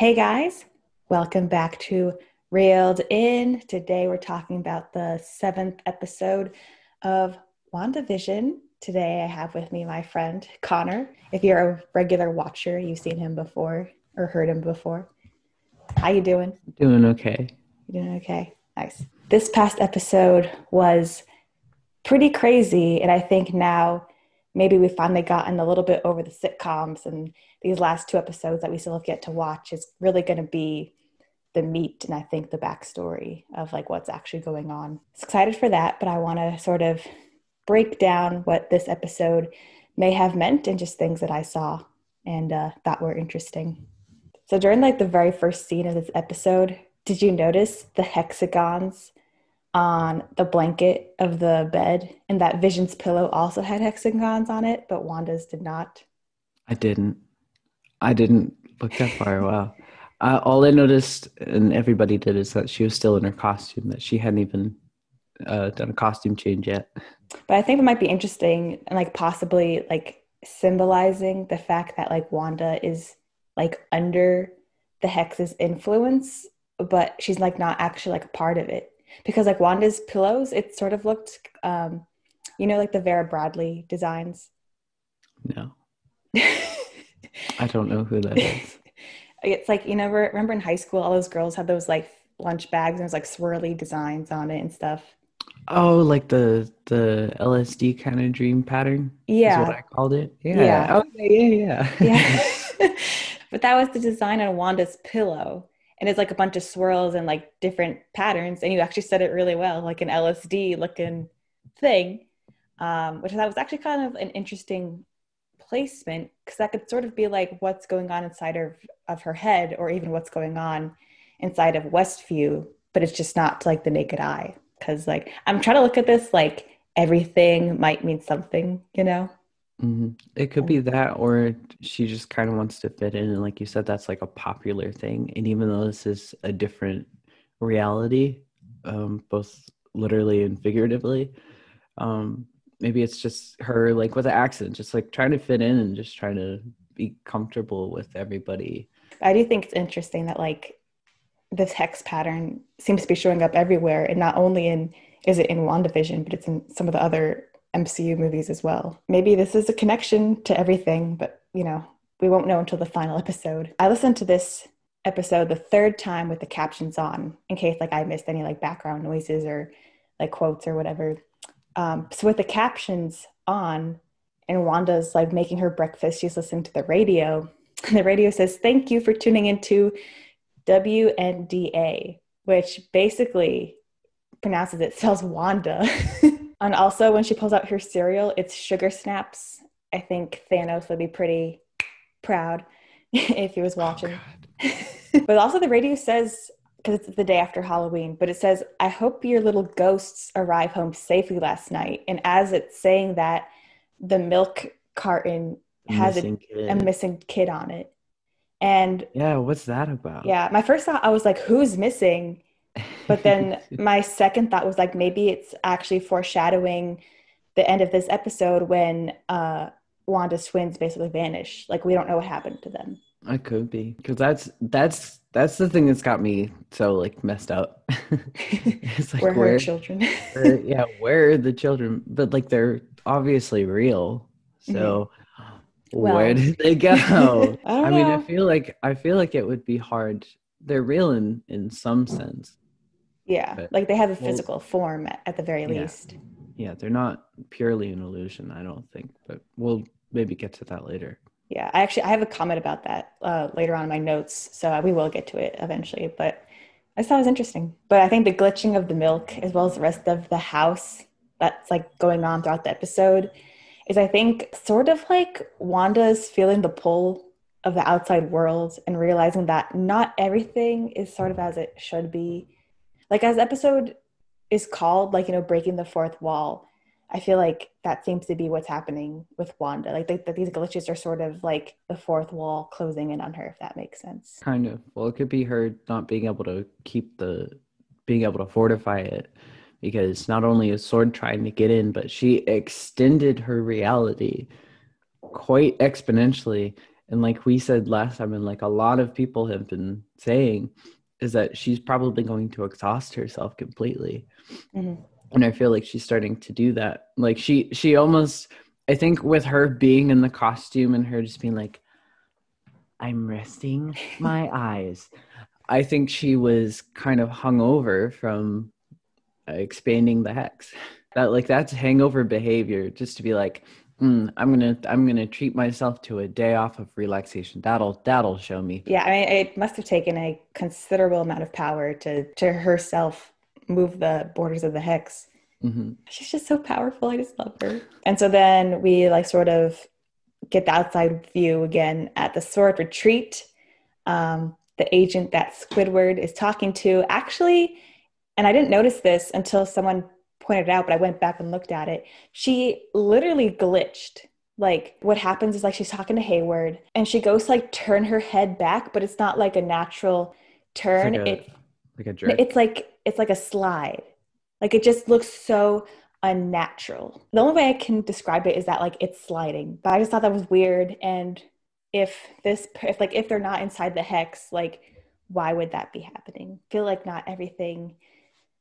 Hey guys, welcome back to Reeled In. Today we're talking about the seventh episode of WandaVision. Today I have with me my friend Connor. If you're a regular watcher, you've seen him before or heard him before. How you doing? Doing okay. You doing okay? Nice. This past episode was pretty crazy, and I think now maybe we've finally gotten a little bit over the sitcoms, and these last two episodes that we still have yet to watch is really going to be the meat and I think the backstory of like what's actually going on. Excited for that, but I want to sort of break down what this episode may have meant and just things that I saw and thought were interesting. So during like the very first scene of this episode, did you notice the hexagons on the blanket of the bed, and that Vision's pillow also had hexagons on it, but Wanda's did not? I didn't. I didn't look that far. Wow. All I noticed, and everybody did, is that she was still in her costume. That she hadn't even done a costume change yet. But I think it might be interesting and like possibly like symbolizing the fact that like Wanda is like under the hex's influence, but she's like not actually like a part of it. Because like Wanda's pillows, it sort of looked, like the Vera Bradley designs. No, I don't know who that is. It's like, remember in high school, all those girls had those like lunch bags and there's like swirly designs on it and stuff. Oh, like the LSD kind of dream pattern is what Yeah, I called it. yeah, Yeah. Okay. Yeah. yeah. But that was the design on Wanda's pillow. And it's like a bunch of swirls and like different patterns. And you actually said it really well, like an LSD looking thing, which I thought was actually kind of an interesting placement because that could sort of be like what's going on inside of her head or even what's going on inside of Westview, but it's just not to like the naked eye. Because like I'm trying to look at this like everything might mean something, you know? It could be that, or she just kind of wants to fit in. And like you said, that's like a popular thing. And even though this is a different reality, both literally and figuratively, maybe it's just her like with an accent, just like trying to fit in and just trying to be comfortable with everybody. I do think it's interesting that like this hex pattern seems to be showing up everywhere, and not only in is it in WandaVision, but it's in some of the other MCU movies as well. Maybe this is a connection to everything, but we won't know until the final episode. I listened to this episode the third time with the captions on in case like I missed any like background noises or like quotes or whatever. So with the captions on and Wanda's like making her breakfast, she's listening to the radio. And the radio says, "Thank you for tuning into WNDA," which basically pronounces it spells Wanda. And also when she pulls out her cereal, it's Sugar Snaps. I think Thanos would be pretty proud if he was watching. But also the radio says, because it's the day after Halloween, but it says, "I hope your little ghosts arrive home safely last night." And as it's saying that, the milk carton has a missing kid on it. And Yeah, what's that about? yeah, my first thought, I was like, who's missing? But then my second thought was like, maybe it's actually foreshadowing the end of this episode when Wanda's twins basically vanish. Like, we don't know what happened to them. I could be, because that's the thing that's got me so like messed up. It's like We're her children. where are the children? But like they're obviously real. So where Well, did they go? I don't I mean, know. I feel like it would be hard. They're real in some sense, Yeah, but like they have a well, physical form at the very yeah, least. yeah, they're not purely an illusion, I don't think, but we'll maybe get to that later. Yeah, I have a comment about that later on in my notes, so we will get to it eventually. But I just thought it was interesting. But I think the glitching of the milk, as well as the rest of the house that's like going on throughout the episode, is I think sort of like Wanda's feeling the pull of the outside world and realizing that not everything is sort of as it should be. Like as the episode is called, like, breaking the fourth wall, I feel like that seems to be what's happening with Wanda. Like that these glitches are sort of like the fourth wall closing in on her, if that makes sense. Kind of. Well, it could be her not being able to fortify it, because not only is Sword trying to get in, but she extended her reality quite exponentially. And like we said last time, and like a lot of people have been saying, is that she's probably going to exhaust herself completely. Mm-hmm. And I feel like she's starting to do that. Like she almost, I think with her being in the costume and her just being like, I'm resting my eyes. I think she was kind of hungover from expanding the hex. That's hangover behavior, just to be like, I'm gonna treat myself to a day off of relaxation. That'll show me. Yeah, I mean, it must have taken a considerable amount of power to herself move the borders of the hex. Mm-hmm. She's just so powerful. I just love her. And so then we like sort of get the outside view again at the sword retreat. The agent that Squidward is talking to actually, and I didn't notice this until someone pointed it out, but I went back and looked at it. She literally glitched. Like what happens is like she's talking to Hayward and she goes to like turn her head back, but it's not like a natural turn. Like a jerk. It's like a slide. Like it just looks so unnatural. The only way I can describe it is that like it's sliding. But I just thought that was weird. And if they're not inside the hex, like why would that be happening? I feel like not everything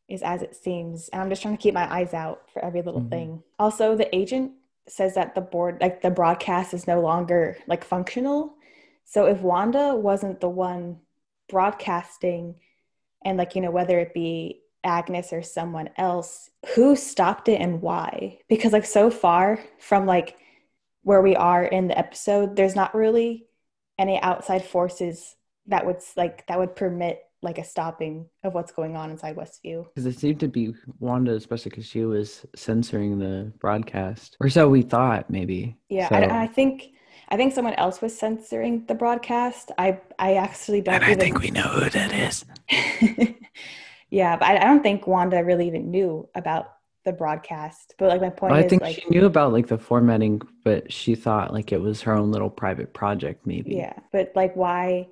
is as it seems. And I'm just trying to keep my eyes out for every little thing. Also, the agent says that the broadcast is no longer like functional. So if Wanda wasn't the one broadcasting and like, whether it be Agnes or someone else, who stopped it and why? Because like so far from like where we are in the episode, there's not really any outside forces that would permit like a stopping of what's going on inside Westview. Because it seemed to be Wanda, especially because she was censoring the broadcast, or so we thought, maybe. Yeah, so, I think someone else was censoring the broadcast. I actually don't. And I think we know who that is. Yeah, but I don't think Wanda really even knew about the broadcast. But like my point is, I think like, she knew about like the formatting, but she thought like it was her own little private project, maybe. Yeah, but like why?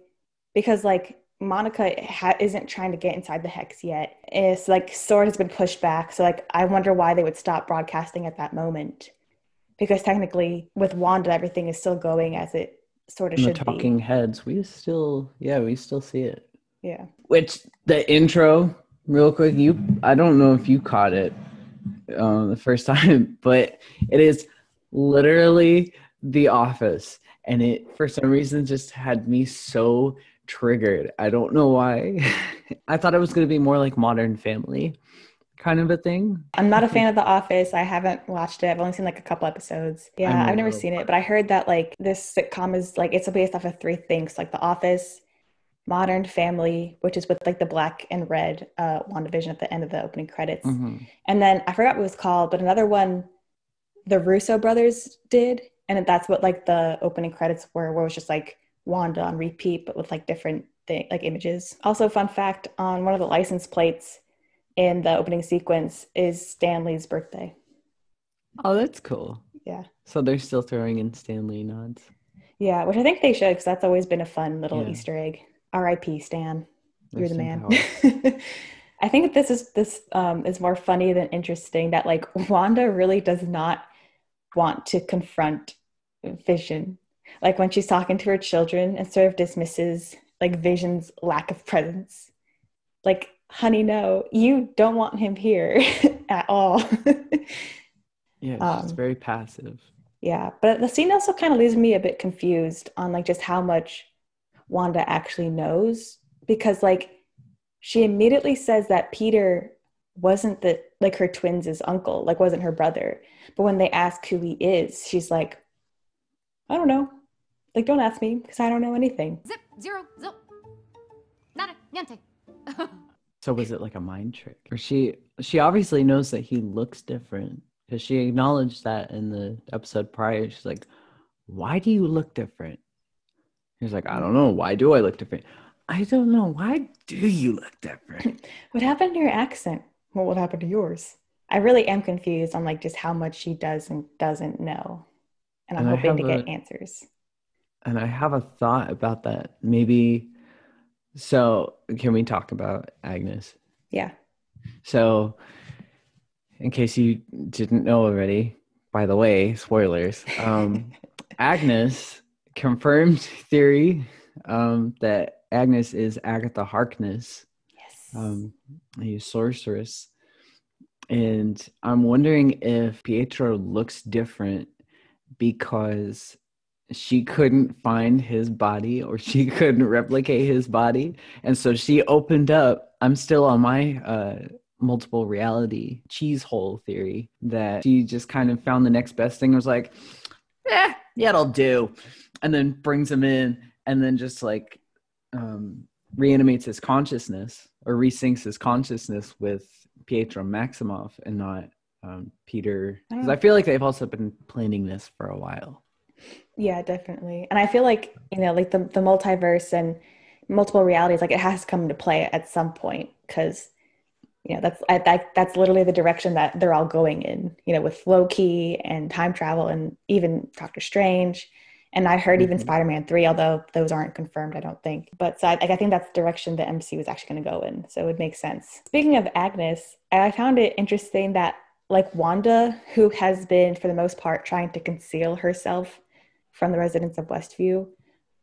Because like Monica isn't trying to get inside the hex yet. It's like Sword has been pushed back. So like I wonder why they would stop broadcasting at that moment. Because technically with Wanda, everything is still going as it sort of should be. The talking heads, we still see it. Yeah. Which the intro, real quick, I don't know if you caught it the first time, but it is literally The Office. And it, for some reason, just had me so triggered. I don't know why. I thought it was going to be more like Modern Family kind of a thing. I'm not a fan of The Office. I haven't watched it. I've only seen like a couple episodes. Yeah, I've never seen it, but I heard that like this sitcom is like it's based off of three things, like The Office, Modern Family, which is with like the black and red WandaVision at the end of the opening credits. Mm-hmm. And then I forgot what it was called, but another one the Russo brothers did. And that's what like the opening credits were, where it was just like Wanda on repeat, but with like different like images. Also, fun fact, on one of the license plates in the opening sequence is Stanley's birthday. Oh, that's cool. Yeah. So they're still throwing in Stanley nods. Yeah, which I think they should, because that's always been a fun little Easter egg. R.I.P. Stan. You're the man. I think this is more funny than interesting that like Wanda really does not want to confront Vision. Like when she's talking to her children and sort of dismisses like Vision's lack of presence. Like, honey, no, you don't want him here at all. Yeah, she's very passive. Yeah, but the scene also kind of leaves me a bit confused on like just how much Wanda actually knows, because like she immediately says that Peter wasn't her twins' uncle, like wasn't her brother. But when they ask who he is, she's like, I don't know. Like, don't ask me because I don't know anything. Zip, zero, zip. Nada, niente. So was it like a mind trick? Or she obviously knows that he looks different, because she acknowledged that in the episode prior. She's like, why do you look different? He's like, I don't know. Why do I look different? I don't know. Why do you look different? What happened to your accent? Well, what happened to yours? I really am confused on like just how much she does and doesn't know. And I'm hoping to get answers. And I have a thought about that. Maybe, so can we talk about Agnes? Yeah. So in case you didn't know already, by the way, spoilers, Agnes confirmed theory that Agnes is Agatha Harkness, Yes. a sorceress. And I'm wondering if Pietro looks different because she couldn't find his body, or she couldn't replicate his body. And so she opened up. I'm still on my multiple reality cheese hole theory, that she just kind of found the next best thing and was like, yeah, it'll do. And then brings him in and then just like reanimates his consciousness, or resyncs his consciousness with Pietro Maximoff and not Peter. Because I feel like they've also been planning this for a while. Yeah, definitely. And I feel like, like the multiverse and multiple realities, like it has to come into play at some point, because, that's literally the direction that they're all going in, with Loki and time travel and even Doctor Strange. And I heard even Spider-Man 3, although those aren't confirmed, I don't think. But so I think that's the direction the MCU is actually going to go in. So it would make sense. Speaking of Agnes, I found it interesting that like Wanda, who has been for the most part trying to conceal herself from the residents of Westview,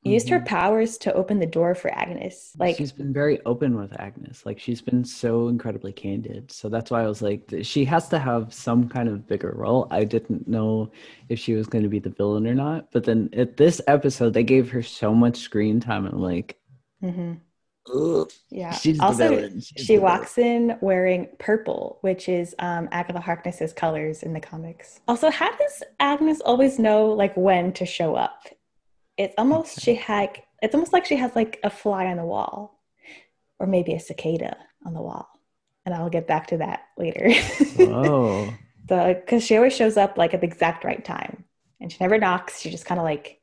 used her powers to open the door for Agnes. Like, she's been very open with Agnes. Like, she's been so incredibly candid. So that's why I was like, she has to have some kind of bigger role. I didn't know if she was going to be the villain or not. But then at this episode, they gave her so much screen time. And I'm like, yeah. She's also, the villain. She walks in wearing purple, which is Agatha Harkness's colors in the comics. Also, how does Agnes always know like when to show up? It's almost it's almost like she has like a fly on the wall, or maybe a cicada on the wall. And I'll get back to that later. Whoa. So, because she always shows up like at the exact right time, and she never knocks. She just kind of like,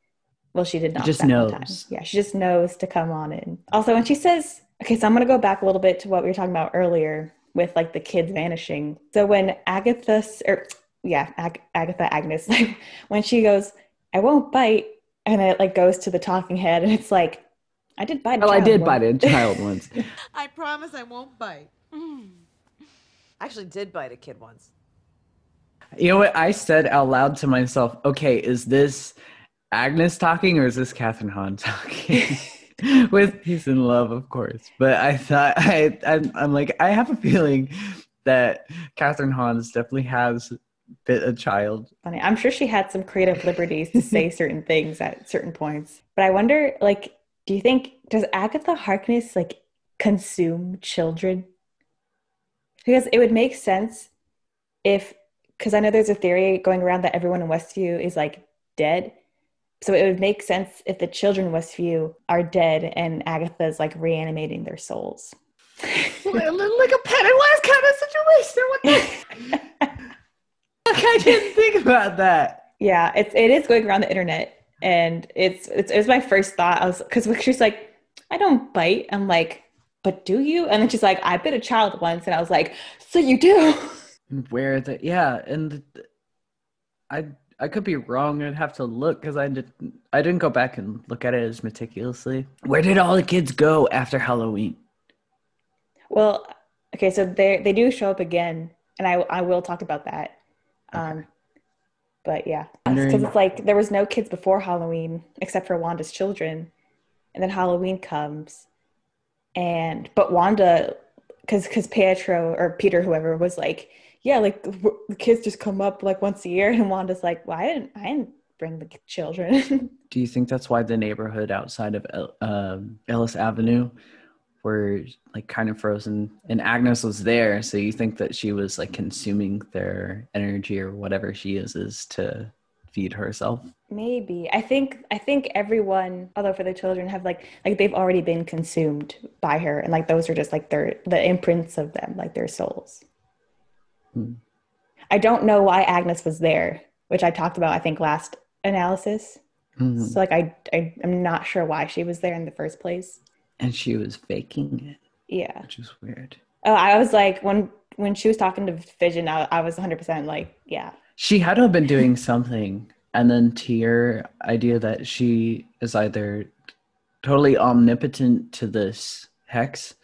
well, she did knock just that knows. one time. Yeah, she just knows to come on in. Also, when she says, okay, so I'm gonna go back a little bit to what we were talking about earlier with like the kids vanishing. So when Agatha Agnes, like when she goes, I won't bite. And then it like goes to the talking head, and it's like, I did bite a child I did once. bite a child once. I promise I won't bite. I actually did bite a kid once. You know what? I said out loud to myself, okay, is this Agnes talking, or is this Catherine Hahn talking? With peace and love, of course. But I thought, I'm like, I have a feeling that Catherine Hahn definitely has bit a child. Funny. I'm sure she had some creative liberties to say certain things at certain points. But I wonder, like, does Agatha Harkness like consume children? Because it would make sense because I know there's a theory going around that everyone in Westview is like dead. So it would make sense if the children in Westview are dead and Agatha's like reanimating their souls. Like a Pennywise kind of situation. What the? I didn't think about that. Yeah, it is going around the internet, and it was my first thought. Because she's like, I don't bite. I'm like, but do you? And then she's like, I bit a child once, and I was like, so you do? I could be wrong. I'd have to look because I didn't go back and look at it as meticulously. Where did all the kids go after Halloween? Well, okay, so they do show up again, and I will talk about that. Okay. But yeah, because it's like there was no kids before Halloween except for Wanda's children, and then Halloween comes, but Wanda, because Pietro or Peter, whoever, was like, yeah, like the kids just come up like once a year, and Wanda's like, well, I didn't bring the children. Do you think that's why the neighborhood outside of Ellis Avenue were like kind of frozen, and Agnes was there? So you think that she was like consuming their energy or whatever she is to feed herself? Maybe. I think everyone, although for the children, have like they've already been consumed by her, and like those are just like the imprints of them, like their souls. I don't know why Agnes was there, which I talked about I think last analysis. So like I'm not sure why she was there in the first place. And she was faking it. Yeah. Which is weird. Oh, I was like, when she was talking to Vision, I was 100% like, yeah. She had to have been doing something. And then to your idea that she is either totally omnipotent to this hex,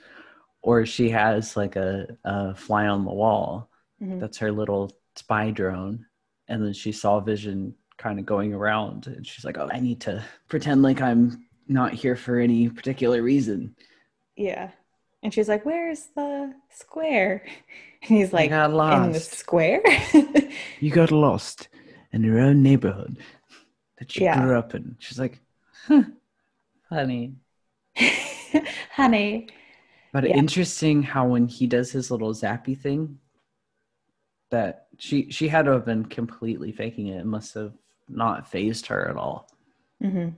or she has like a fly on the wall. That's her little spy drone. And then she saw Vision kind of going around, and she's like, oh, I need to pretend like I'm not here for any particular reason. Yeah. And she's like, where's the square? And he's like, got in the lost. square? You got lost in your own neighborhood that you Yeah. grew up in. She's like, huh, honey. Honey. But Yeah. interesting how when he does his little zappy thing, that she had to have been completely faking it. It must have not phased her at all. Mm-hmm.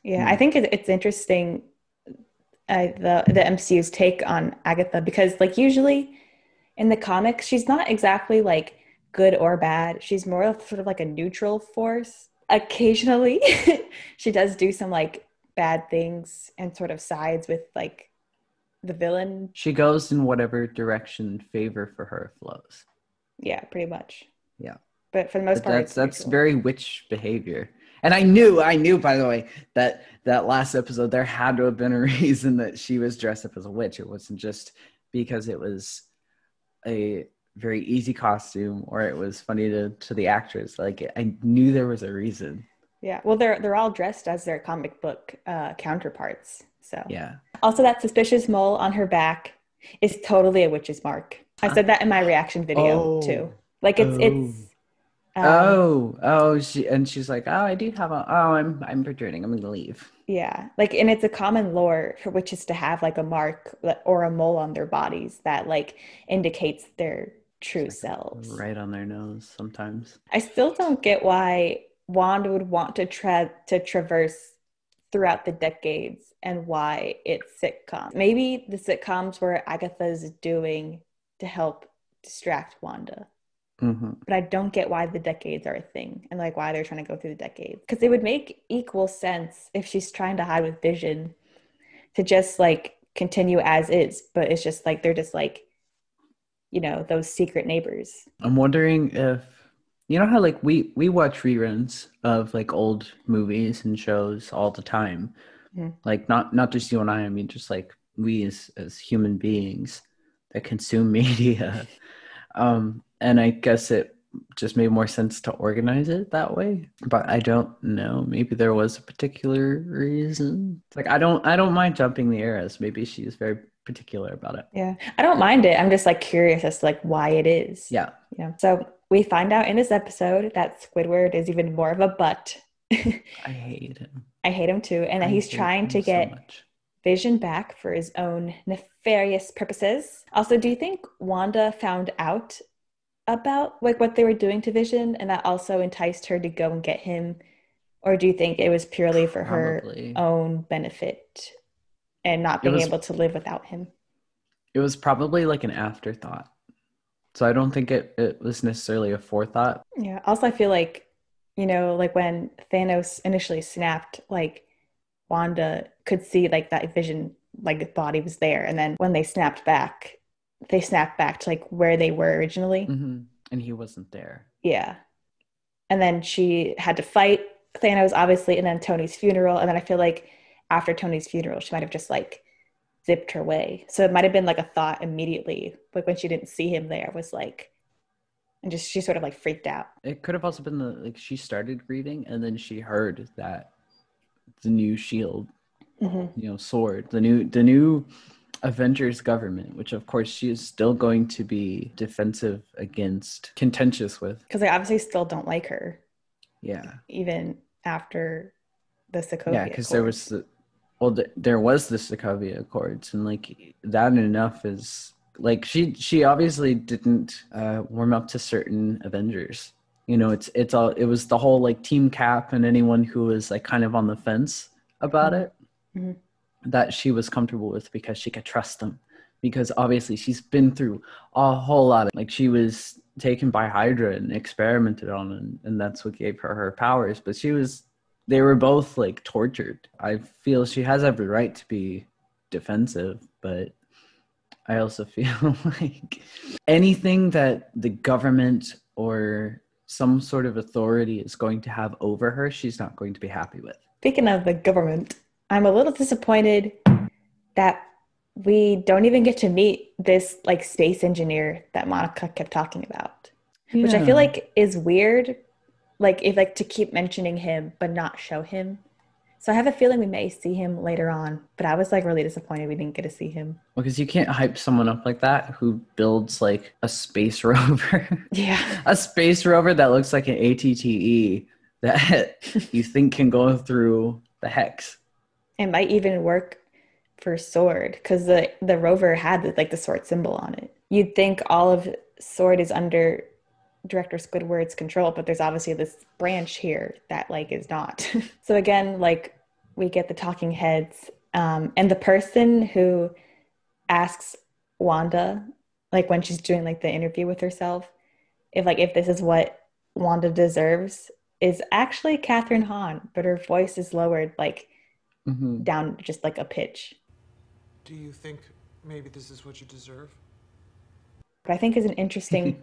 Yeah, I think it's interesting, the MCU's take on Agatha, because like usually in the comics, she's not exactly like good or bad. She's more of sort of like a neutral force. Occasionally, she does do some like bad things and sort of sides with like the villain. She goes in whatever direction favor for her flows. Yeah, pretty much. Yeah. But for the most But part, that's very witch behavior. And I knew, by the way, that last episode there had to have been a reason that she was dressed up as a witch. It wasn't just because it was a very easy costume or it was funny to the actress. Like, I knew there was a reason. Yeah, well, they're all dressed as their comic book counterparts. So yeah. Also, that suspicious mole on her back is totally a witch's mark. I said that in my reaction video too. Like it's. She's like, oh, I do have I'm returning. I'm gonna leave. Yeah, like, and it's a common lore for witches to have like a mark or a mole on their bodies that like indicates their true selves. Right on their nose sometimes. I still don't get why Wanda would want to traverse throughout the decades and why it's sitcoms. Maybe the sitcoms were Agatha's doing to help distract Wanda. Mm-hmm. But I don't get why the decades are a thing and like why they're trying to go through the decades. Because it would make equal sense if she's trying to hide with Vision to just like continue as is. But it's just like they're just like, you know, those secret neighbors. I'm wondering if, you know how like we watch reruns of like old movies and shows all the time. Mm-hmm. Like not just you and I mean just like we as human beings that consume media. And I guess it just made more sense to organize it that way. But I don't know. Maybe there was a particular reason. Like I don't mind jumping the eras. Maybe she's very particular about it. Yeah. I don't mind it. I'm just like curious as to like why it is. Yeah. Yeah. So we find out in this episode that Squidward is even more of a butt. I hate him. I hate him too. And that he's trying to get Vision back for his own nefarious purposes. Also, do you think Wanda found out about like what they were doing to Vision and that also enticed her to go and get him? Or do you think it was purely for her own benefit and not being able to live without him? It was probably like an afterthought. So I don't think it was necessarily a forethought. Yeah. Also, I feel like, you know, like when Thanos initially snapped, like Wanda could see like that Vision, like the body was there. And then when they snapped back to like where they were originally. Mm-hmm. And he wasn't there. Yeah. And then she had to fight Thanos, obviously, and then Tony's funeral. And then I feel like after Tony's funeral, she might have just like zipped her way. So it might have been like a thought immediately, like when she didn't see him there, was like, and just she sort of like freaked out. It could have also been like she started grieving and then she heard that the new shield, mm-hmm. you know, sword, the new Avengers government, which of course she is still going to be defensive against, contentious with, because they obviously still don't like her. Yeah, even after the Sokovia. Yeah, because there was there was the Sokovia Accords, and like that enough is like she obviously didn't warm up to certain Avengers. You know, it was the whole like Team Cap and anyone who was like kind of on the fence about mm-hmm. it. Mm-hmm. That she was comfortable with because she could trust them, because obviously she's been through a whole lot of, like, she was taken by Hydra and experimented on, and that's what gave her powers, but they were both like tortured. I feel she has every right to be defensive, but I also feel like anything that the government or some sort of authority is going to have over her, she's not going to be happy with. Speaking of the government, I'm a little disappointed that we don't even get to meet this like space engineer that Monica kept talking about, which I feel like is weird like if like to keep mentioning him but not show him. So I have a feeling we may see him later on, but I was like really disappointed we didn't get to see him. Because you can't hype someone up like that who builds like a space rover. Yeah. A space rover that looks like an ATTE that you think can go through the hex. It might even work for Sword because the rover had like the sword symbol on it. You'd think all of Sword is under Director Squidward's control, but there's obviously this branch here that like is not. So again, like we get the talking heads, and the person who asks Wanda, like when she's doing like the interview with herself, if this is what Wanda deserves, is actually Catherine Hahn, but her voice is lowered like down just like a pitch. Do you think maybe this is what you deserve? But I think is an interesting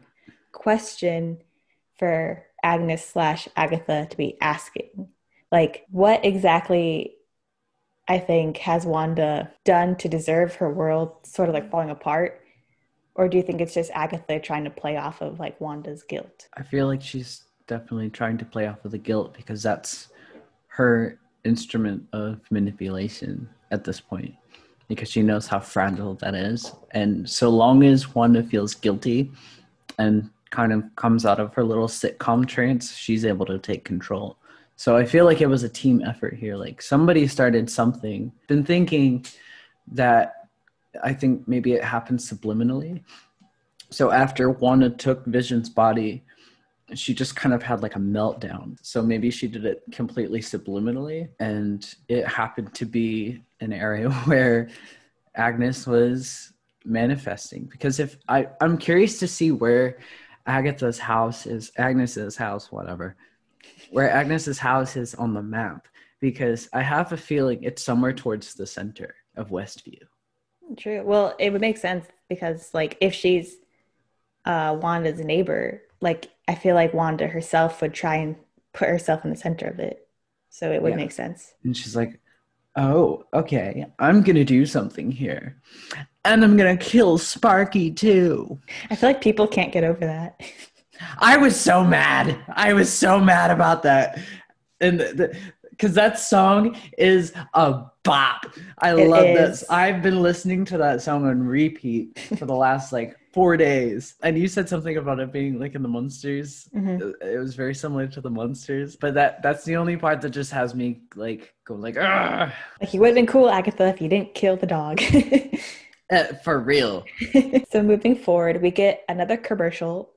question for Agnes/Agatha to be asking. Like, what exactly I think has Wanda done to deserve her world sort of like falling apart? Or do you think it's just Agatha trying to play off of like Wanda's guilt? I feel like she's definitely trying to play off of the guilt because that's her instrument of manipulation at this point, because she knows how fragile that is. And so long as Wanda feels guilty and kind of comes out of her little sitcom trance, she's able to take control. So I feel like it was a team effort here. Like somebody started something. Been thinking that I think maybe it happened subliminally. So after Wanda took Vision's body, she just kind of had like a meltdown. So maybe she did it completely subliminally, and it happened to be an area where Agnes was manifesting. Because if I'm curious to see where Agnes's house is on the map, because I have a feeling it's somewhere towards the center of Westview. True. Well, it would make sense because like if she's Wanda's neighbor, like I feel like Wanda herself would try and put herself in the center of it. So it would make sense. And she's like, oh, okay, I'm going to do something here. And I'm going to kill Sparky too. I feel like people can't get over that. I was so mad. About that. And because that song is a bop. I love this. I've been listening to that song on repeat for the last like 4 days. And you said something about it being like in the Munsters. It was very similar to the Munsters. But that's the only part that just has me like go like, Argh! Like you would have been cool, Agatha, if you didn't kill the dog. For real. So moving forward, we get another commercial.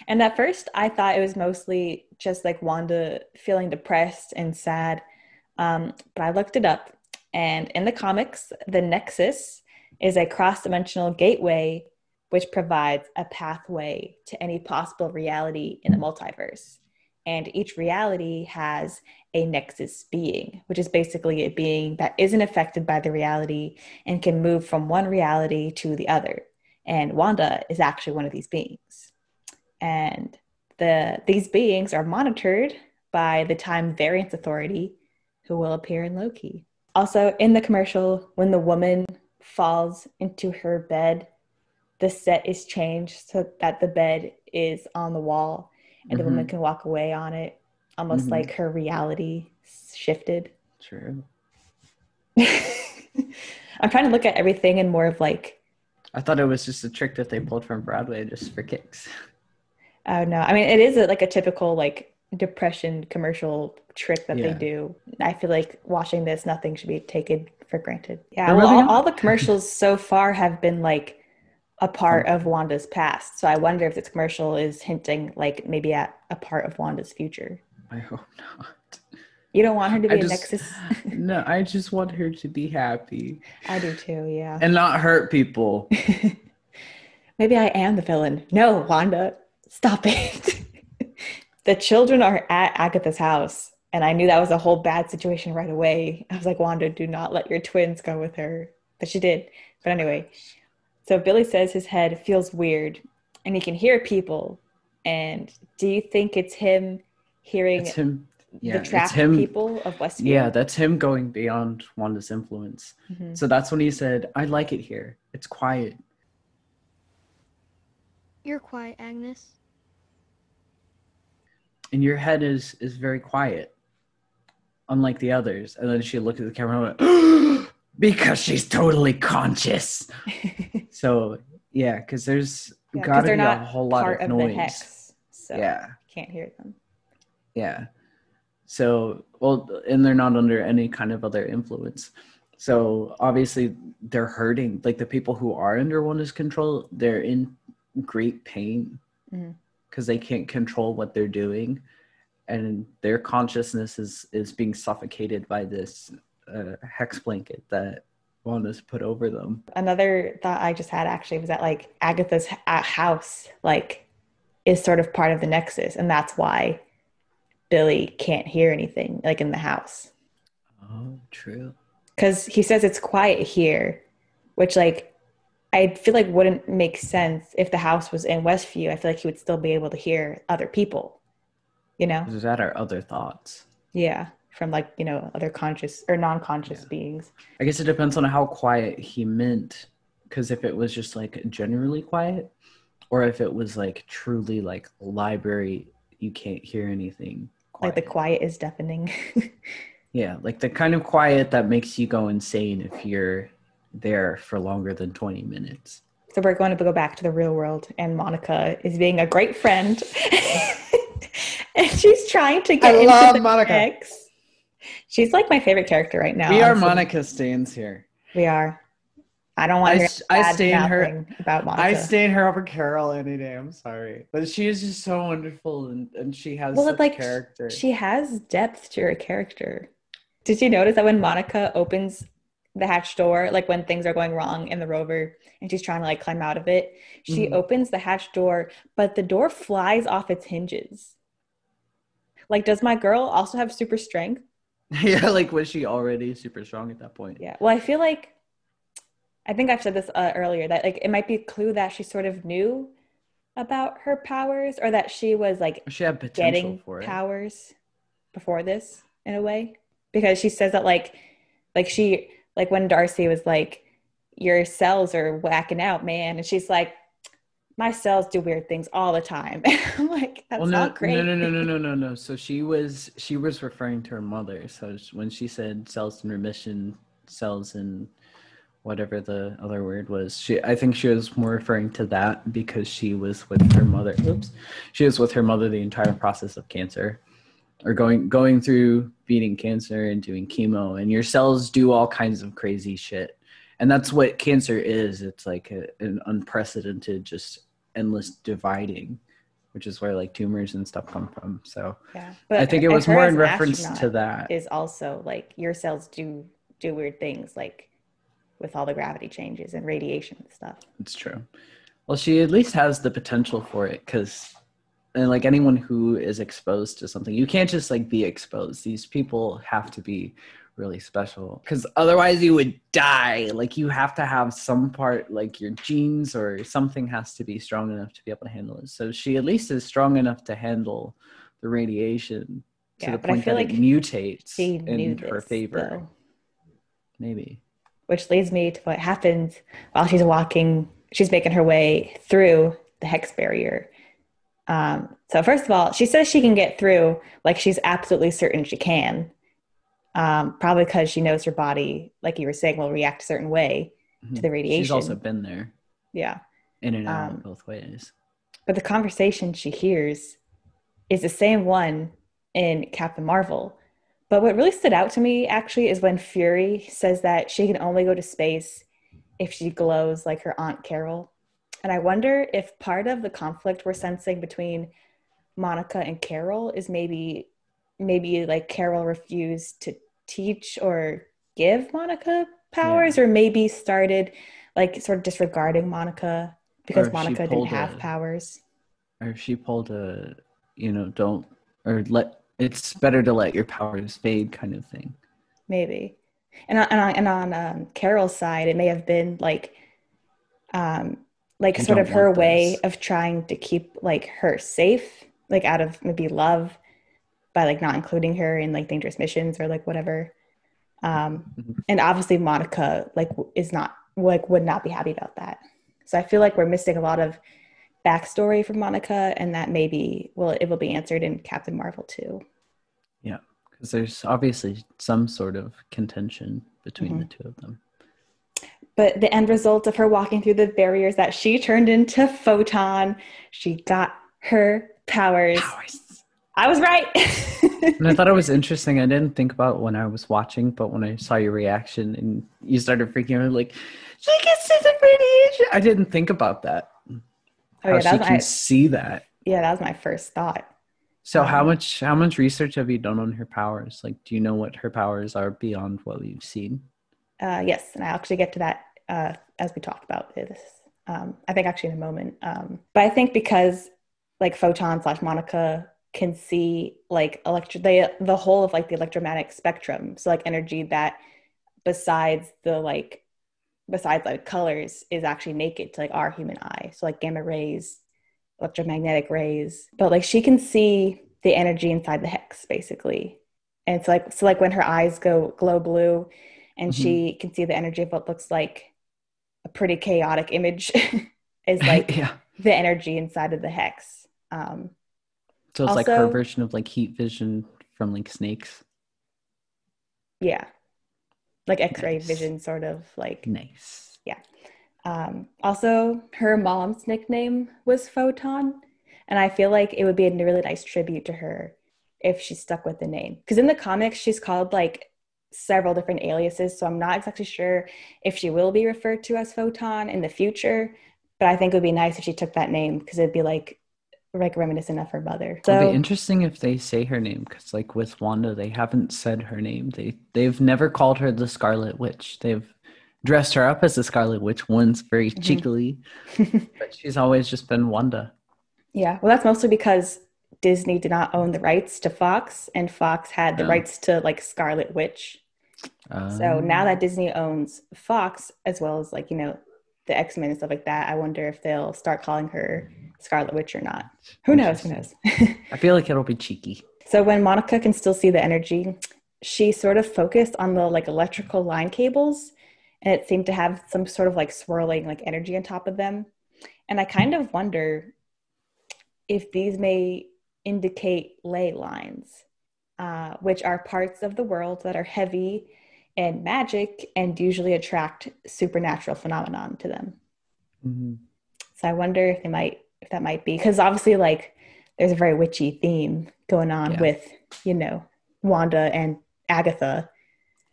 And at first, I thought it was mostly just like Wanda feeling depressed and sad. But I looked it up. And in the comics, the Nexus is a cross-dimensional gateway which provides a pathway to any possible reality in the multiverse. And each reality has a Nexus being, which is basically a being that isn't affected by the reality and can move from one reality to the other. And Wanda is actually one of these beings. And these beings are monitored by the Time Variance Authority, who will appear in Loki. Also, in the commercial, when the woman falls into her bed, the set is changed so that the bed is on the wall and the woman can walk away on it, almost like her reality shifted. True. I'm trying to look at everything in more of like... I thought it was just a trick that they pulled from Broadway just for kicks. Oh, no. I mean, it is like a typical like depression commercial trick that they do. I feel like watching this, nothing should be taken for granted. Yeah, well, all the commercials so far have been like a part of Wanda's past. So I wonder if this commercial is hinting like maybe at a part of Wanda's future. I hope not. You don't want her to be a Nexus? No, I just want her to be happy. I do too, yeah. And not hurt people. Maybe I am the villain. No, Wanda, stop it. The children are at Agatha's house, and I knew that was a whole bad situation right away. I was like, Wanda, do not let your twins go with her. But she did. But anyway, so Billy says his head feels weird, and he can hear people. And do you think it's him hearing the trapped people of Westview? Yeah, that's him going beyond Wanda's influence. So that's when he said, I like it here. It's quiet. You're quiet, Agnes. and your head is very quiet, unlike the others. And then she looked at the camera and went, because she's totally conscious. So yeah, because there's got to they're be a not whole lot part of of the noise. hex, so Yeah. you can't hear them. Yeah. So, well, and they're not under any kind of other influence. So obviously they're hurting. Like the people who are under Wanda's control, they're in great pain because they can't control what they're doing. And their consciousness is being suffocated by this hex blanket that Wanda's put over them. Another thought I just had actually was that like Agatha's house like is sort of part of the Nexus, and that's why Billy can't hear anything like in the house. Oh, true. Because he says it's quiet here, which like I feel like wouldn't make sense if the house was in Westview. I feel like he would still be able to hear other people, you know? Is that our other thoughts? Yeah, from like, you know, other conscious or non-conscious beings. I guess it depends on how quiet he meant. Because if it was just like generally quiet, or if it was like truly like library, you can't hear anything. Quiet. Like the quiet is deafening. Yeah, like the kind of quiet that makes you go insane if you're there for longer than 20 minutes. So we're going to go back to the real world, and Monica is being a great friend. And she's trying to get into the Monica. Hex. She's like my favorite character right now. We are honestly. Monica stans here. We are. I don't want to hear I stan her about Monica. I stan her over Carol any day. I'm sorry, but she is just so wonderful, and she has such like character. She has depth to her character. Did you notice that when Monica opens the hatch door, like when things are going wrong in the rover and she's trying to like climb out of it, she opens the hatch door, but the door flies off its hinges. Like, does my girl also have super strength? Yeah, like was she already super strong at that point? Yeah. Well, I feel like, I think I've said this earlier, that like it might be a clue that she sort of knew about her powers, or that she was like she had potential getting for it. Powers before this in a way, because she says that like she, like when Darcy was like, your cells are whacking out, man, and she's like, my cells do weird things all the time. I'm like, that's not great. No. So she was referring to her mother. So when she said cells in remission, cells in whatever the other word was, I think she was more referring to that because she was with her mother. She was with her mother the entire process of cancer, or going through beating cancer and doing chemo, and your cells do all kinds of crazy shit. And that's what cancer is. It's like an unprecedented, just endless dividing, which is where like tumors and stuff come from. So yeah, but I think it was more in reference to that. Is also like your cells do weird things, like with all the gravity changes and radiation and stuff. It's true. Well, she at least has the potential for it, because and like anyone who is exposed to something, you can't just like be exposed. These people have to be really special, because otherwise you would die. Like you have to have some part, like your genes or something has to be strong enough to be able to handle it. So she at least is strong enough to handle the radiation to the point that like it mutates in her favor. Though. Maybe. Which leads me to what happens while she's walking. She's making her way through the hex barrier. So first of all, she says she can get through, like she's absolutely certain she can. Probably because she knows her body, like you were saying, will react a certain way to the radiation. She's also been there. Yeah. In and out both ways. But the conversation she hears is the same one in Captain Marvel. But what really stood out to me, actually, is when Fury says that she can only go to space if she glows like her Aunt Carol. And I wonder if part of the conflict we're sensing between Monica and Carol is maybe like Carol refused to teach or give Monica powers, or maybe started like sort of disregarding Monica because Monica didn't have powers. Or if she pulled a, it's better to let your powers fade kind of thing. Maybe. And on Carol's side, it may have been like sort of her way of trying to keep like her safe, like out of maybe love, by like not including her in like dangerous missions or like whatever. And obviously Monica like is not like would not be happy about that. So I feel like we're missing a lot of backstory for Monica, and that maybe it will be answered in Captain Marvel too. Yeah, because there's obviously some sort of contention between the two of them. But the end result of her walking through the barriers that she turned into Photon. She got her powers. I was right. And I thought it was interesting. I didn't think about when I was watching, but when I saw your reaction and you started freaking out, like, she gets to the radiation. I didn't think about that. How she can see that. Yeah, that was my first thought. So how much research have you done on her powers? Like, do you know what her powers are beyond what we've seen? Yes, and I'll actually get to that as we talk about this. I think actually in a moment. But I think because like Photon / Monica can see like the whole of like the electromagnetic spectrum. So like energy that besides colors is actually naked to like our human eye. So like gamma rays, electromagnetic rays. But like she can see the energy inside the hex basically. And it's like when her eyes glow blue and she can see the energy of what looks like a pretty chaotic image is like the energy inside of the hex. So it's also, like her version of like heat vision from like snakes. Yeah. Like X-ray vision sort of like. Nice. Yeah. Also, her mom's nickname was Photon. And I feel like it would be a really nice tribute to her if she stuck with the name. Because in the comics, she's called like several different aliases. So I'm not exactly sure if she will be referred to as Photon in the future. But I think it would be nice if she took that name because it'd be like reminiscent of her mother. So it'd be interesting if they say her name because like with Wanda, they haven't said her name. They've never called her the Scarlet Witch. They've dressed her up as the Scarlet Witch once very cheekily, but she's always just been Wanda. Yeah, well, that's mostly because Disney did not own the rights to Fox, and Fox had the rights to like Scarlet Witch. So now that Disney owns Fox as well as like, you know, the X-Men and stuff like that, I wonder if they'll start calling her Scarlet Witch or not. Who knows? I feel like it'll be cheeky. So when Monica can still see the energy, she sort of focused on the like electrical line cables, and it seemed to have some sort of like swirling like energy on top of them. And I kind of wonder if these may indicate ley lines, which are parts of the world that are heavy and magic and usually attract supernatural phenomenon to them. So I wonder if that might be, because obviously like there's a very witchy theme going on with, you know, Wanda and Agatha.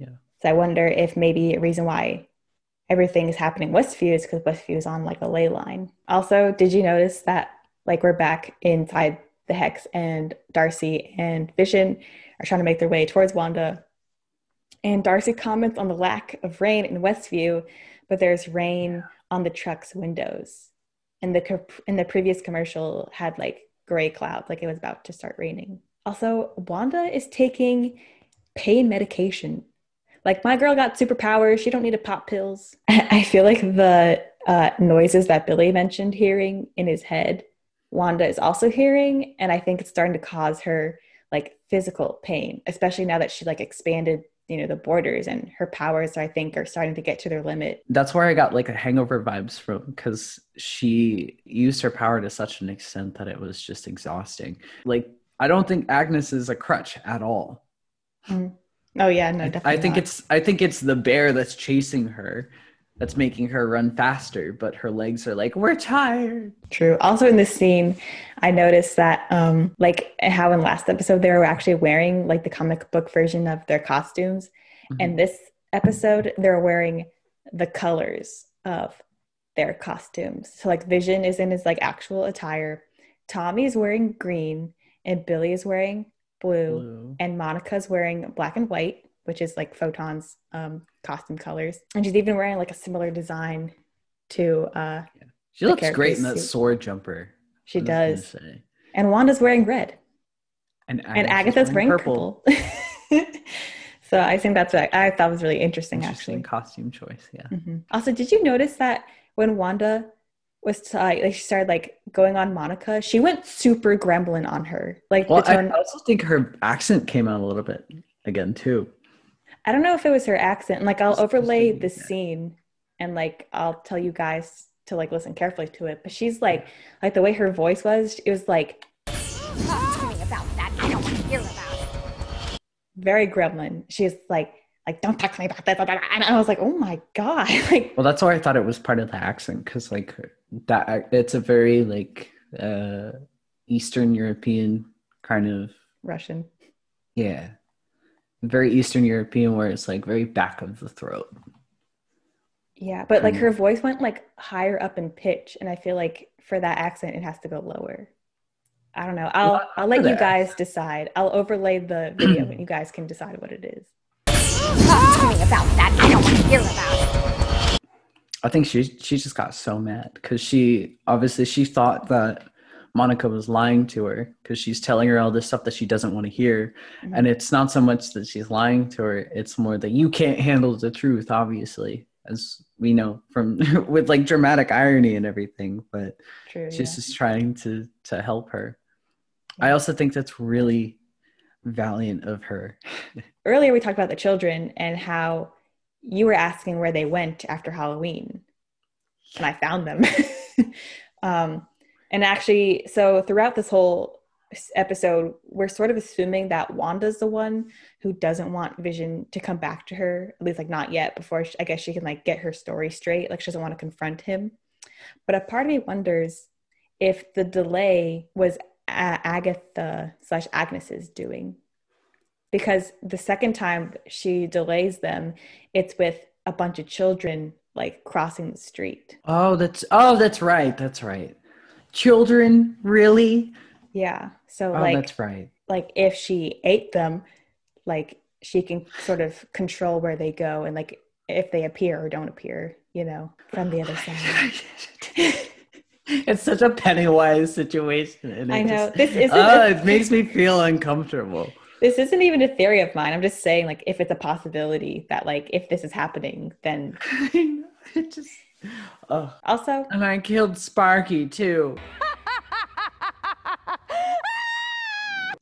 So I wonder if maybe a reason why everything is happening in Westview is because Westview is on like a ley line. Also, did you notice that like we're back inside the hex and Darcy and Vision are trying to make their way towards Wanda, and Darcy comments on the lack of rain in Westview, but there's rain on the truck's windows. And in the previous commercial had like gray clouds, like it was about to start raining. Also, Wanda is taking pain medication. Like my girl got superpowers. She don't need to pop pills. I feel like the noises that Billy mentioned hearing in his head, Wanda is also hearing. And I think it's starting to cause her like physical pain, especially now that she like expanded, you know, the borders, and her powers I think are starting to get to their limit. That's where I got like a Hangover vibes from, because she used her power to such an extent that it was just exhausting. Like I don't think Agnes is a crutch at all. Oh yeah, no, definitely I think it's the bear that's chasing her that's making her run faster, but her legs are like, we're tired. True. Also in this scene, I noticed that like how in last episode they were actually wearing like the comic book version of their costumes. And this episode, they're wearing the colors of their costumes. So like Vision is in his like actual attire. Tommy's wearing green and Billy is wearing blue. And Monica's wearing black and white, which is like Photon's costume colors. And she's even wearing like a similar design to she looks great in that sword jumper. She does. And Wanda's wearing red. And Agatha's wearing purple. So I think that's what I thought was really interesting actually. Costume choice, yeah. Also, did you notice that when Wanda was she started like going on Monica, she went super gremlin on her. Like I also think her accent came out a little bit again too. I don't know if it was her accent. Like I'll overlay the scene and like I'll tell you guys to like listen carefully to it, but she's like the way her voice was, it was like Talk to me about that. I don't want to hear about it. very gremlin. She's like don't talk to me about that. And I was like, oh my god. Like, Well, that's why I thought it was part of the accent, because like that it's a very like Eastern European kind of, Russian. yeah, very Eastern European, where it's like very back of the throat. Yeah, but like her voice went like higher up in pitch, and I feel like for that accent it has to go lower. I don't know. I'll let you guys decide. I'll overlay the video and you guys can decide what it is. Talk to me about that. I don't want to hear about it. I think she just got so mad because she thought that Monica was lying to her, because she's telling her all this stuff that she doesn't want to hear. Mm-hmm. And it's not so much that she's lying to her, it's more that you can't handle the truth, obviously, as we know from with like dramatic irony and everything. But true, she's just trying to help her. I also think that's really valiant of her. Earlier we talked about the children and how you were asking where they went after Halloween, and I found them. And actually, so throughout this whole episode, we're sort of assuming that Wanda's the one who doesn't want Vision to come back to her, at least like not yet, before I guess she can like get her story straight. Like she doesn't want to confront him. But a part of me wonders if the delay was Agatha/Agnes's doing, because the second time she delays them, it's with a bunch of children like crossing the street. That's right. Children, really? Yeah. So that's right. Like if she ate them, like she can sort of control where they go and like if they appear or don't appear, you know, from the other side. It's such a Pennywise situation. And I know. It makes me feel uncomfortable. This isn't even a theory of mine. I'm just saying, like, if it's a possibility that, like, if this is happening, then it just. Also, and I killed Sparky too.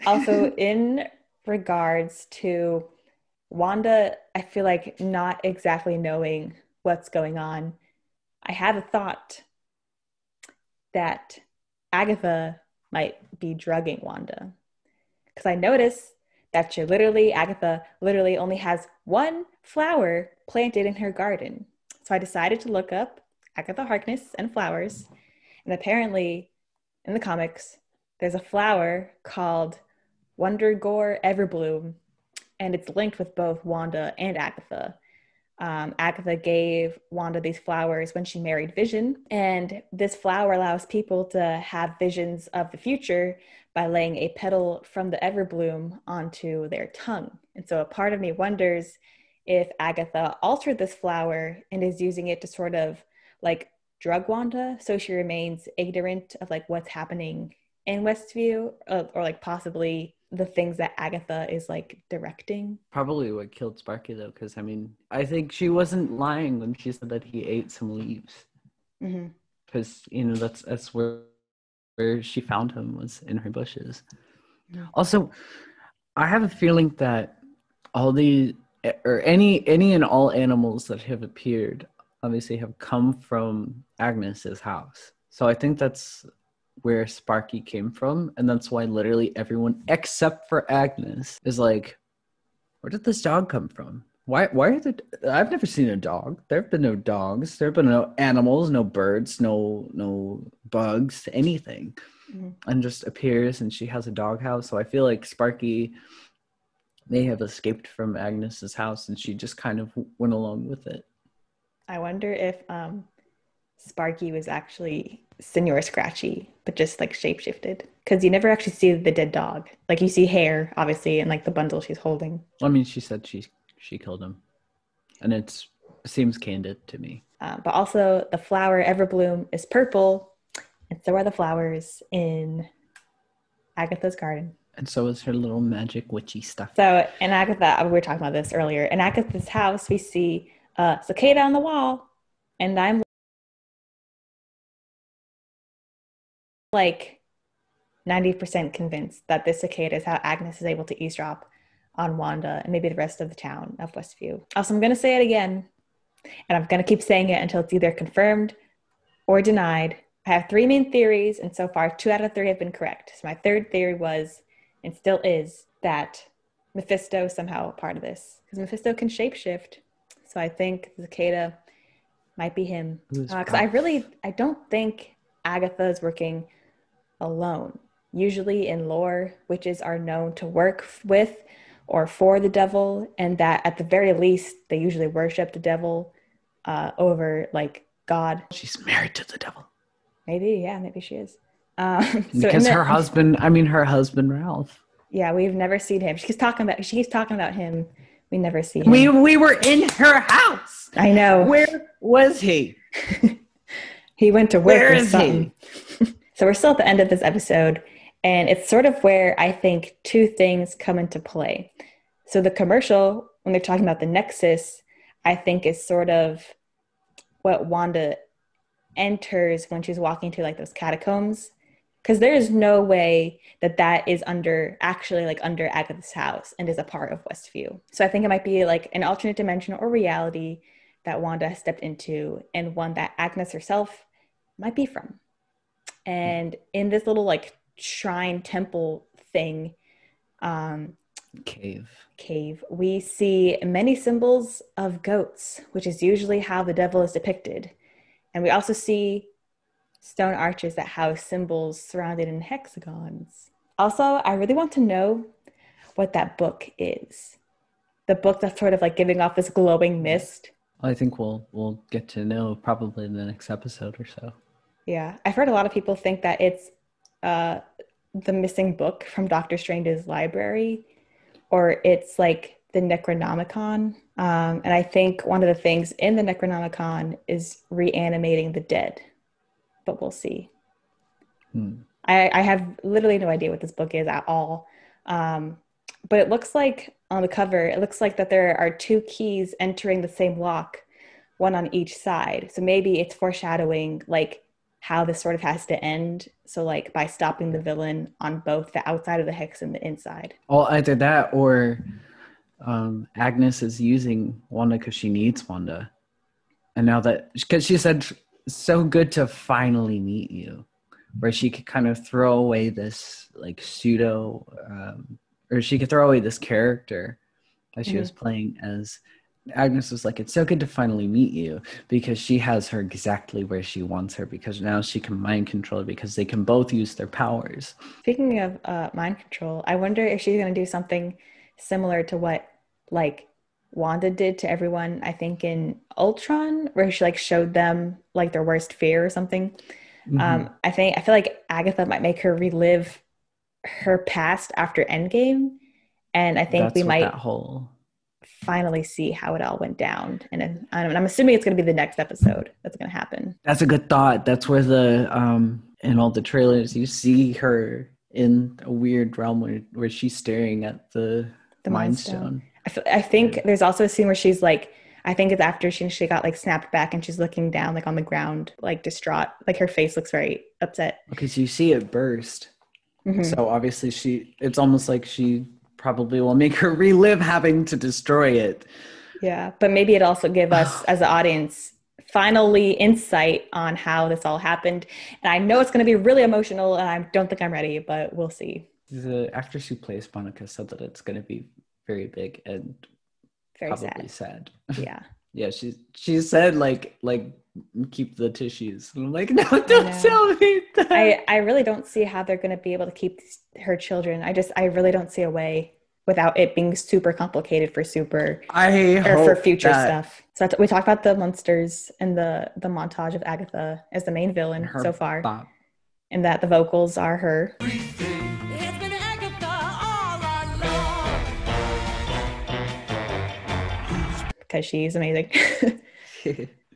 Also, in regards to Wanda, I feel like not exactly knowing what's going on, I had a thought that Agatha might be drugging Wanda. Because I noticed that Agatha literally only has one flower planted in her garden. So I decided to look up Agatha Harkness and flowers. And apparently, in the comics, there's a flower called Wondergore Everbloom, and it's linked with both Wanda and Agatha. Agatha gave Wanda these flowers when she married Vision, and this flower allows people to have visions of the future by laying a petal from the Everbloom onto their tongue. And so a part of me wonders if Agatha altered this flower and is using it to sort of like drug Wanda so she remains ignorant of like what's happening in Westview, or like possibly the things that Agatha is like directing. Probably what killed Sparky though, because I mean, I think she wasn't lying when she said that he ate some leaves. Because you know that's where she found him, was in her bushes. Yeah. Also, I have a feeling that all the or any and all animals that have appeared obviously have come from Agnes's house. So I think that's where Sparky came from, and that's why literally everyone except for Agnes is like, where did this dog come from? Why are I've never seen a dog. There have been no dogs, there have been no animals, no birds, no bugs, anything. And just appears, and she has a doghouse. So I feel like Sparky may have escaped from Agnes's house and she just kind of went along with it. I wonder if Sparky was actually Senor Scratchy, but just like shapeshifted, because you never actually see the dead dog. Like you see hair, obviously, and like the bundle she's holding. I mean, she said she killed him, and it seems candid to me. But also, the flower Everbloom is purple, and so are the flowers in Agatha's garden. And so is her little magic witchy stuff. So in Agatha, we were talking about this earlier. In Agatha's house, we see a cicada on the wall, and I'm like 90% convinced that this cicada is how Agnes is able to eavesdrop on Wanda and maybe the rest of the town of Westview. Also, I'm going to say it again, and I'm going to keep saying it until it's either confirmed or denied. I have three main theories, and so far 2 out of 3 have been correct. So my third theory was, and still is, that Mephisto is somehow a part of this, because Mephisto can shapeshift. So I think Cicada might be him. Because I don't think Agatha is working alone. Usually in lore, witches are known to work with or for the devil, and that at the very least, they usually worship the devil over like God. She's married to the devil. Maybe she is. Because her husband Ralph. Yeah, we've never seen him. She keeps talking about him. We never see him. We were in her house. I know. Where was he? He went to work. Where is he? So we're still at the end of this episode, and it's sort of where I think two things come into play. So the commercial, when they're talking about the Nexus, I think is sort of what Wanda enters when she's walking to like those catacombs, because there is no way that is under Agatha's house and is a part of Westview. So I think it might be like an alternate dimension or reality that Wanda has stepped into, and one that Agnes herself might be from. And in this little like shrine temple thing, cave, we see many symbols of goats, which is usually how the devil is depicted. And we also see stone arches that house symbols surrounded in hexagons. Also, I really want to know what that book is. The book that's sort of like giving off this glowing mist. I think we'll get to know probably in the next episode or so. Yeah, I've heard a lot of people think that it's the missing book from Doctor Strange's library, or it's like the Necronomicon. And I think one of the things in the Necronomicon is reanimating the dead, but we'll see. I have literally no idea what this book is at all. But it looks like on the cover, it looks like that there are 2 keys entering the same lock, one on each side. So maybe it's foreshadowing like how this sort of has to end. So like by stopping the villain on both the outside of the hex and the inside. Well, either that or Agnes is using Wanda because she needs Wanda. And now because she said, so good to finally meet you, where she could kind of throw away this like pseudo, or she could throw away this character that she was playing as. Agnes was like, it's so good to finally meet you, because she has her exactly where she wants her, because now she can mind control her, because they can both use their powers. Speaking of mind control, I wonder if she's going to do something similar to what like Wanda did to everyone, I think in Ultron, where she like showed them like their worst fear or something. I feel like Agatha might make her relive her past after Endgame, and I think we might finally see how it all went down. And I'm assuming it's going to be the next episode that's going to happen. That's a good thought. That's where in all the trailers you see her in a weird realm where she's staring at the Mind Stone. I think there's also a scene where she's like, I think it's after she got like snapped back and she's looking down like on the ground, like distraught, like her face looks very upset. Because you see it burst. So obviously it's almost like she probably will make her relive having to destroy it. Yeah, but maybe it also give us as an audience finally insight on how this all happened. And I know it's going to be really emotional, and I don't think I'm ready, but we'll see. The actress who plays Monica said that it's going to be very big and very probably sad. Yeah. Yeah, she said like keep the tissues. And I'm like, no, don't tell me that. I really don't see how they're going to be able to keep her children. I really don't see a way without it being super complicated for for future stuff. So we talked about the monsters and the montage of Agatha as the main villain so far, and that the vocals are her. Because she's amazing.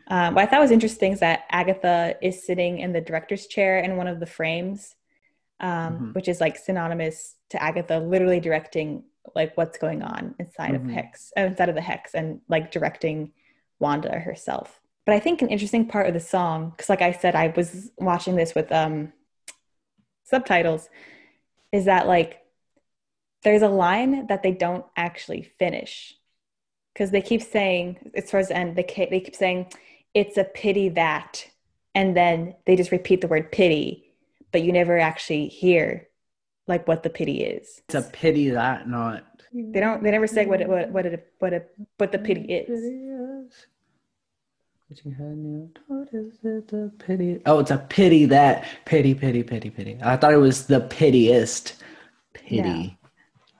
What I thought was interesting is that Agatha is sitting in the director's chair in one of the frames, which is like synonymous to Agatha literally directing like what's going on inside of the hex, and like directing Wanda herself. But I think an interesting part of the song, because like I said, I was watching this with subtitles, is that like there's a line that they don't actually finish. Because they keep saying, it's towards the end, they keep saying, it's a pity that, and then they just repeat the word pity, but you never actually hear like what the pity is. It's a pity that, not. They never say what the pity is. What is it? The pity. Oh, it's a pity that. Pity. I thought it was the pitiest. Pity.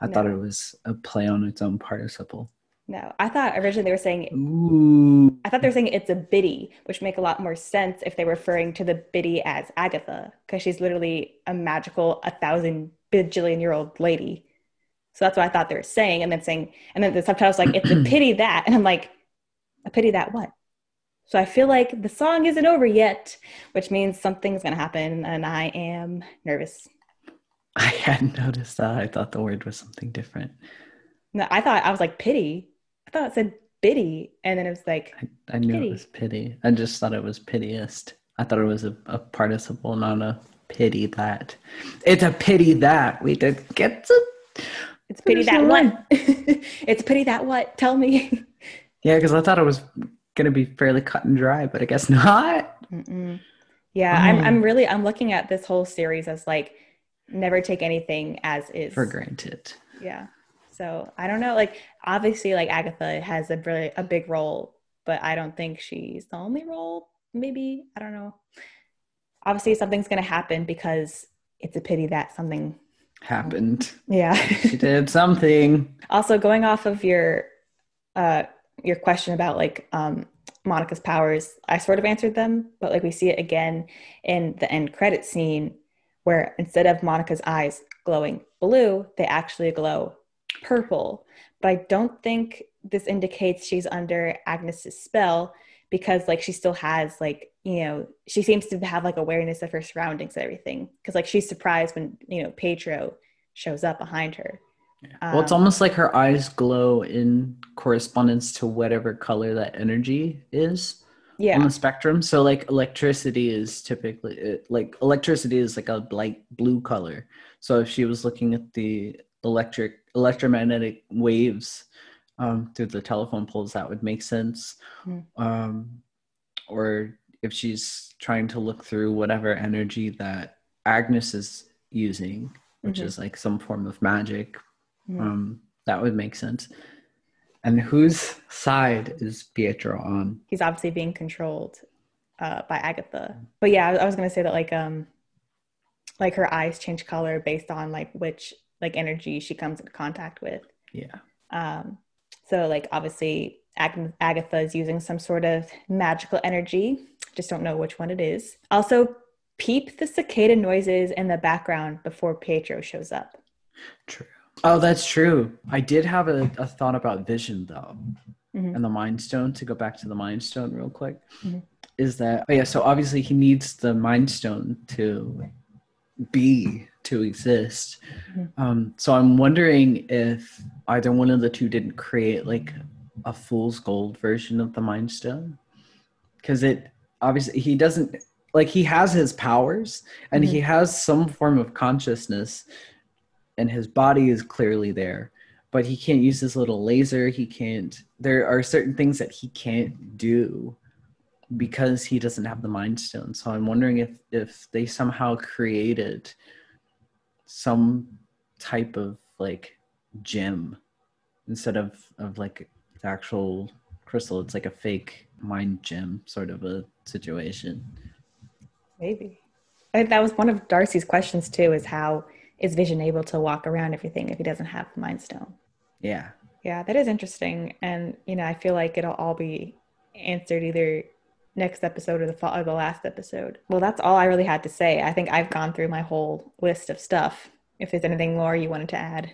I thought it was a play on its own participle. No, I thought originally they were saying. Ooh. I thought they were saying it's a biddy, which make a lot more sense if they're referring to the biddy as Agatha, because she's literally a magical 1,000 bajillion-year-old lady. So that's what I thought they were saying, and then the subtitles like it's a pity that, and I'm like, a pity that what? So I feel like the song isn't over yet, which means something's gonna happen, and I am nervous. I hadn't noticed that. I thought the word was something different. No, I was like pity. I thought it said biddy, and then it was like I knew pity. it was pity. I just thought it was pitiest. I thought it was a participle, not a pity that. It's a pity that we did get to. It's pity that what? It's pity that what? Tell me. Yeah, because I thought it was gonna be fairly cut and dry, but I guess not. Yeah, I'm looking at this whole series as like never take anything as is For granted. Yeah. So I don't know, like obviously like Agatha has a big role, but I don't think she's the only role. Maybe, I don't know. Obviously something's gonna happen because it's a pity that something Happened. Yeah. She did something. Also, going off of your question about like Monica's powers, I sort of answered them, but like we see it again in the end credit scene where instead of Monica's eyes glowing blue, they actually glow purple. But I don't think this indicates she's under Agnes's spell, because like she still has like, you know, she seems to have like awareness of her surroundings and everything, because like she's surprised when, you know, Pietro shows up behind her. Well, it's almost like her eyes glow in correspondence to whatever color that energy is on the spectrum. So like electricity is typically like a light blue color. So if she was looking at the electromagnetic waves through the telephone poles, that would make sense. Or if she's trying to look through whatever energy that Agnes is using, which is like some form of magic, that would make sense. And whose side is Pietro on? He's obviously being controlled by Agatha. But yeah, I was gonna say that like her eyes change color based on like which like energy she comes into contact with. Yeah. So like obviously Agatha is using some sort of magical energy. Just don't know which one it is. Also, peep the cicada noises in the background before Pietro shows up. True. Oh, that's true. I did have a thought about Vision, though, and the Mind Stone. To go back to the Mind Stone real quick, is that, so obviously he needs the Mind Stone to exist. So I'm wondering if either one of the two didn't create like a fool's gold version of the Mind Stone, because it obviously he doesn't, like, he has his powers and he has some form of consciousness and his body is clearly there, but he can't use his little laser. There are certain things that he can't do because he doesn't have the Mind Stone. So I'm wondering if they somehow created some type of like gem instead of like the actual crystal. It's like a fake mind gem sort of a situation. Maybe. I think that was one of Darcy's questions too, is how is Vision able to walk around everything if he doesn't have the Mind Stone? Yeah. Yeah, that is interesting. And, you know, I feel like it'll all be answered either next episode or the last episode. Well, that's all I really had to say. I think I've gone through my whole list of stuff. If there's anything more you wanted to add.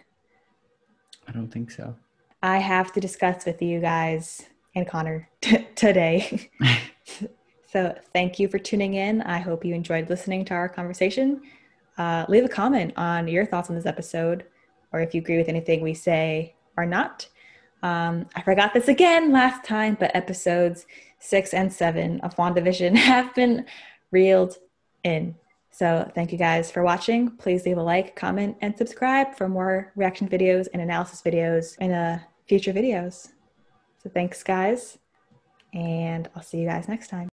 I don't think so. I have to discuss with you guys and Connor today. So thank you for tuning in. I hope you enjoyed listening to our conversation. Leave a comment on your thoughts on this episode, or if you agree with anything we say or not. I forgot this again last time, but episodes 6 and 7 of WandaVision have been reeled in. So thank you guys for watching. Please leave a like, comment, and subscribe for more reaction videos and analysis videos in future videos. So thanks, guys, and I'll see you guys next time.